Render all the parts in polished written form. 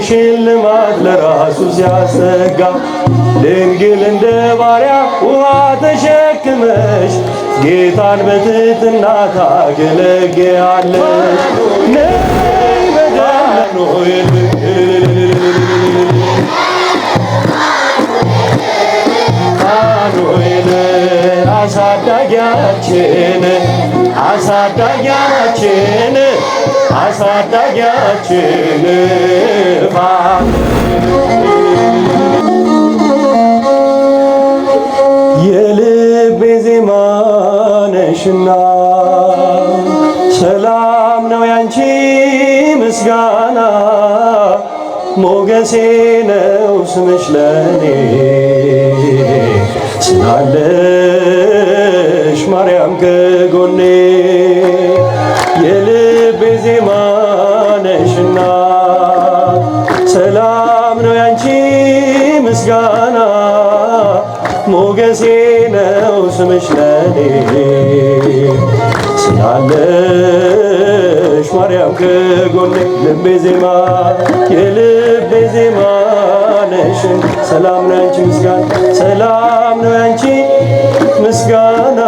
ሽልማት ለራሱ ሲያሰጋ ድንግል እንደ ባሪያ ውሃ ተሸክመሽ ጌታን በትሕትና ታገለግያለሽ። ነይ መድኃኒዓለም አሳዳጊያችን አሳዳጊያችን አሳዳጊያችን የልቤ ዜማ ነሽና ሰላም ነው ያንቺ ምስጋና ሞገሴ ነው ስምሽ ለኔ ስላለሽ ማርያም ከጎኔ የልቤ ዜማ ነሽና ሰላም ነው ያንቺ ምስጋና ሞገሴ ነው ስምሽ ለኔ ስላለሽ ማርያም ከጎኔ ልቤ ዜማ የልቤ ዜማ ነሽን ሰላም ነው ያንቺ ምስጋና ሰላም ነው ያንቺ ምስጋና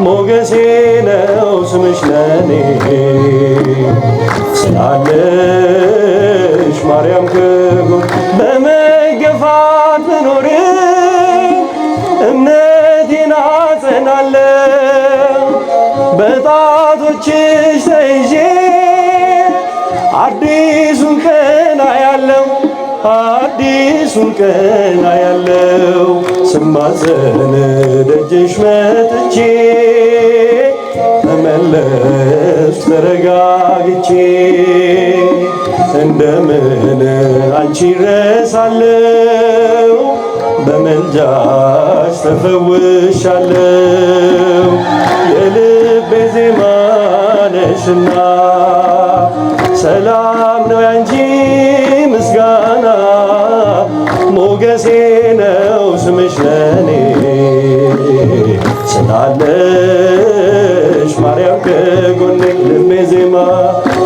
ሞገሴ ነው ስምሽ ለኔ ስላለሽ ማርያም ከጎኔ በመገፋት ብኖር እምነቴን አጸናለሁ በጣቶችሽ ተይዤ አዲሱን ቀን አያለው አዲሱን ቀን አያለው ስማዘን ደጅሽ መጥቼ ተመለስ ተረጋግቼ እንደምን አንቺ ረሳለው በመልጃሽ ተፈውሻለው የልቤ ዜማ ነሽና ሰላም ነው ያንቺ ምስጋና ሞገሴ ነው ስምሽ ለኔ ስላለሽ ማርያም ከጎኔ ልቤ ዜማ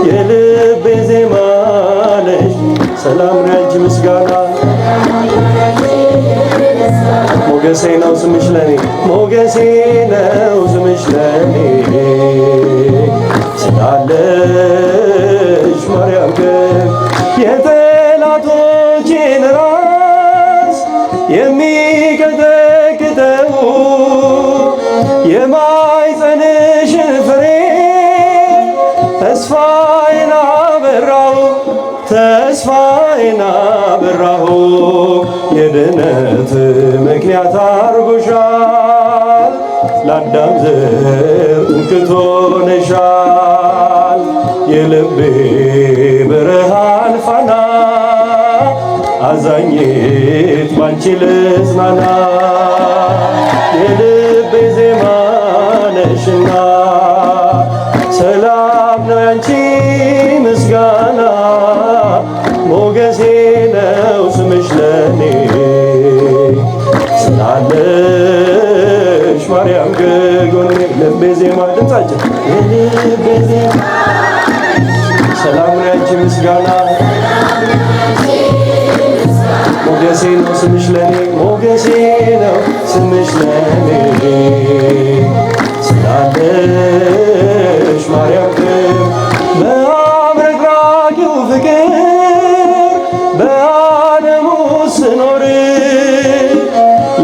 የልቤ ዜማ ነሽ ሰላም ነው ያንቺ ምስጋና ሞገሴ ነው ስምሽ ለኔ ሞገሴ ነው ስምሽ ለኔ ስላለሽ ማርያም የጠላቶቼን ራስ የሚቀጠቅጠው የማኅፀንሽን ፍሬ ተስፋዬን አበራሁ ተስፋዬን አበራሁ የድነት ምክንያት አርጎሻል ለአዳም ዘር ትምክህት ሆነሻል የልቤ ብርሃን ፋና አዛኝት ባንቺ ልጽናና የልቤ ዜማ ነሽና ሰላም ነው ያንቺ ምስጋና ሞገሴ ነው ስምሽ ለኔ ስላለሽ ማርያም ከጎኔ ልቤ ዜማ ድምፃችን የልቤ ዜማ ሰላም ነው ያንቺ ምስጋና ሞገሴ ነው ስምሽ ለኔ ሞገሴ ነው ስምሽ ለኔ ስላለሽ ማርያም በአብረቅራቂው ፍቅር በዓለሙ ስኖር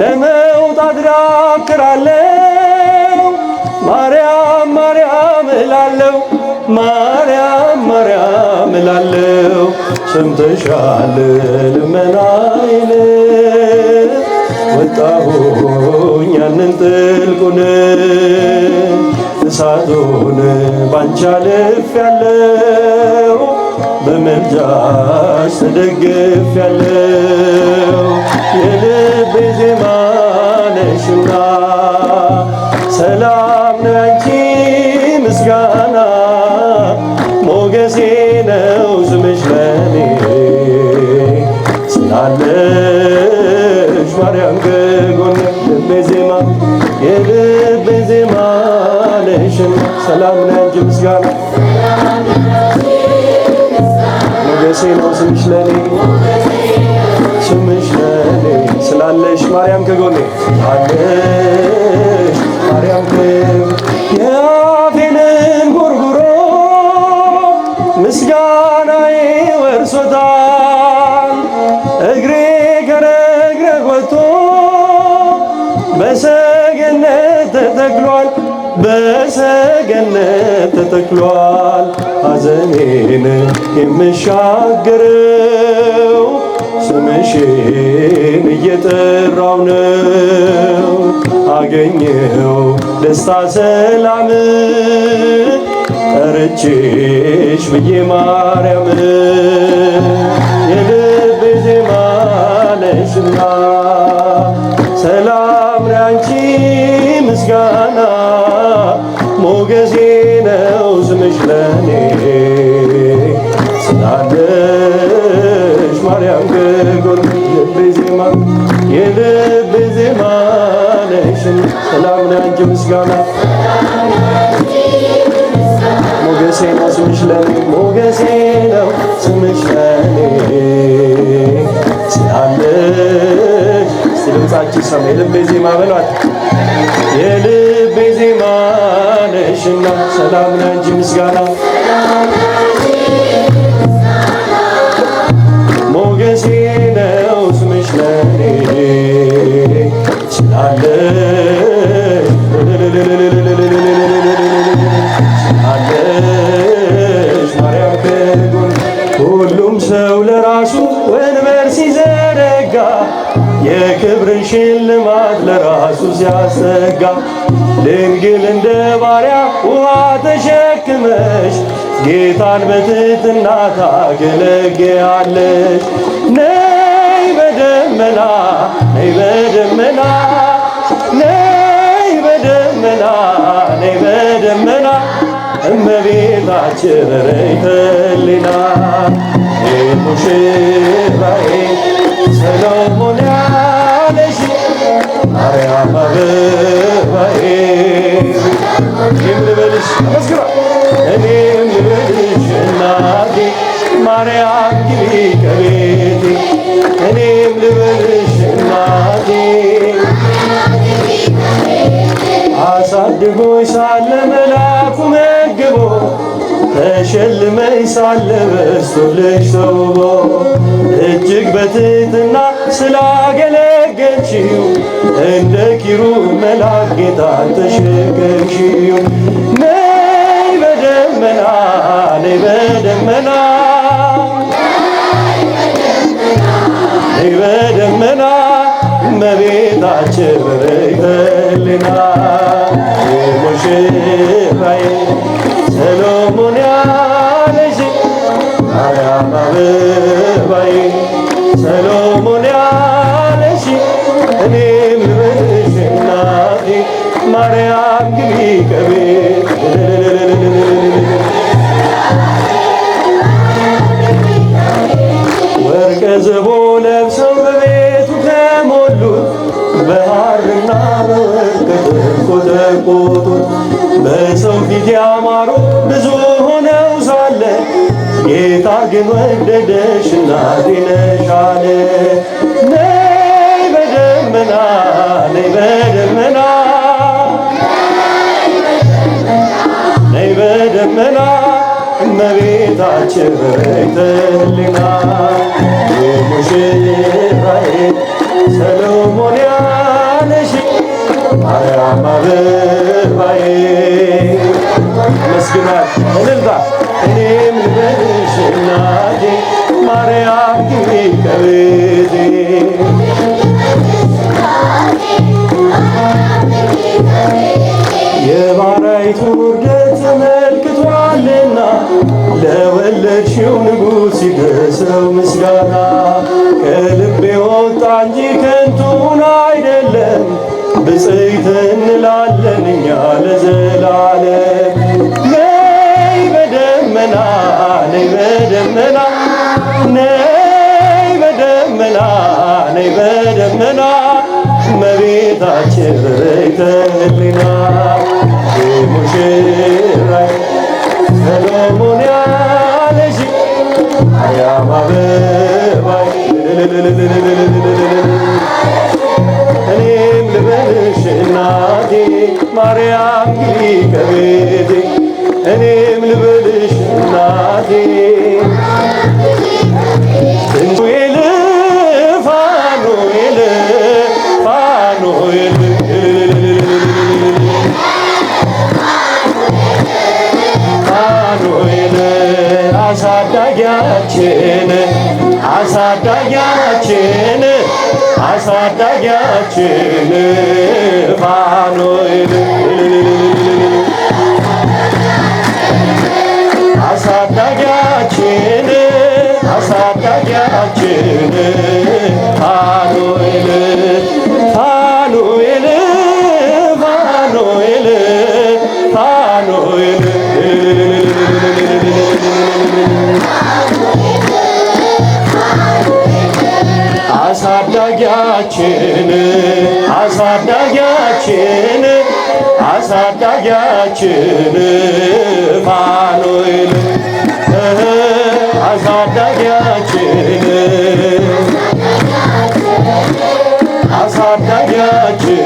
ለመውጣት ዳክራለሁ ማርያም ማርያም እላለሁ ማርያም ማርያም እላለሁ ሰምተሻል ልመናዬን ወጣሁኝ ያንን ጥልቁን እሳቱን ባንቺ አልፌያለሁ በምልጃሽ ተደግፌያለሁ የልቤ ዜማ ነሽና ሰላም ነው ያንቺ ምስጋና ሞገሴ ነው ስምሽ ለኔ ስላለሽ ማርያም ከጎኔ ልቤ ዜማ የልቤ ዜማ ነሽና ሰላም ነው ያንቺ ምስጋና ሞገሴ ነው ስምሽ ለኔ ስምሽ ለኔ ስላለሽ ማርያም ከጎኔ አለሽ ማርያም የአፌንን ጉርጉሮ ምስጋናዬ ወርሶታል እግሬ ከረግረግ ወጥቶ በሰገነት ተተክሏል በሰገነት ተተክሏል ሐዘኔን የምሻገረው ስምሽን እየጠራው ነው አገኘው ደስታ ሰላም ጠርቼሽ ብዬ ማርያም የልቤ ዜማ ነሽና ሰላም ላንቺ ምስጋና ሞገሴ ነው ስምሽ ለኔ ስላለሽ ማርያም ከጎኔ የልቤ ዜማ የልቤ ዜማ ነሽን ሰላም ላንቺ ምስጋና ሞገሴ ነው ስምሽ ለኔ ሞገሴ ነው ስምሽ ለኔ ስላለሽ እስቲ ድምፃችሁ ሰማ የልቤ ዜማ በሏት የልቤ ዜማ ነሽና ሰላም ላንቺ ምስጋና ሞገሴ ነው ስምሽ ለኔ ስላለሽ ስላለሽ ማርያም ከጎኔ ሁሉም ሰው ለራሱ ወንበር ሲዘረጋ የክብርን ሽልማት ለራሱ ሲያሰጋ ድንግል እንደ ባሪያ ውሃ ተሸክመሽ ጌታን በትሕትና ታገለግያለሽ ነይ በደመና ነይ በደመና ነይ በደመና ነይ በደመና እመቤታችን ረድኤተ ሕሊና ሙሽራዬ ሰሎሞን ያለሽ ማርያም አበባዬ እኔም ልበልሽ አመስግና እኔም ልበልሽ እናቴ ማርያም ግቢ ከቤቴ እኔም ልበልሽ እናቴ አሳድጎኝ ሳለ መልአኩ መግቦ ተሸልመኝ ሳለ በስቶልሽ ተውቦ እጅግ በትሕትና ስላገለገልሽው እንደ ኪሩብ መልአክ ጌታን ተሸከምሽው ነይ በደመና ነይ በደመና ነይ በደመና እመቤታችን ረድኤተ ሕሊና ሙሽራዬ ሰሎሞን ያለሽ ማርያም አበባዬ ሰሎሞን ያለሽ እኔም ልበልሽ እናቴ ማርያም ግቢ ከቤቴ ወርቀ ዘቦ ለብሰው በቤቱ ከሞሉት በሐርና በወርቅ ተንቆጠቆጡት በሰው ፊት ያማሩ ብዙ ሆነው ሳለ ጌታ ግን ወደደሽ እናቴ ነሽ አለ ነይ በደመና ነይ በደመና ነይ በደመና እመቤታችን ረድኤተ ሕሊና ሙሽራዬ ሰሎሞን ያለሽ ማርያም አበባዬ መስግናት እልልታ እኔም ልበልሽ እናቴ ማርያም ግቢ ከቤቴ የባሪያይቱን ውርደት ተመልክቷልና ለወለድሽው ንጉሥ ይድረሰው ምስጋና ከልቤ ወጣ እንጂ ከንቱን አይደለም ብፅዕት እንላለን እኛ ለዘላለም ነይ በደመና ነይ በደመና ነይ በደመና ነይ በደመና እመቤታችን ረድኤተ ሕሊና ሙሽራዬ ሰሎሞን ያለሽ ማርያም አበባዬ እኔም ልበልሽ እናቴ ማርያም ግቢ ከቤቴ እኔም ልበልሽ እናቴ ፋኑኤል ፋኑኤል ፋኑኤል ፋኑኤል አሳዳጊያችን አሳዳጊያችን አሳዳጊያችን ፋኑኤል አሳዳጊያችን አሳዳጊያችን ፋኑኤል ፋኑኤል ፋኑኤል ፋኑኤል አሳዳጊያችን አሳዳጊያችን አሳዳጊያችን ፋኑኤል አሳዳጊያችን አሳዳጊያችን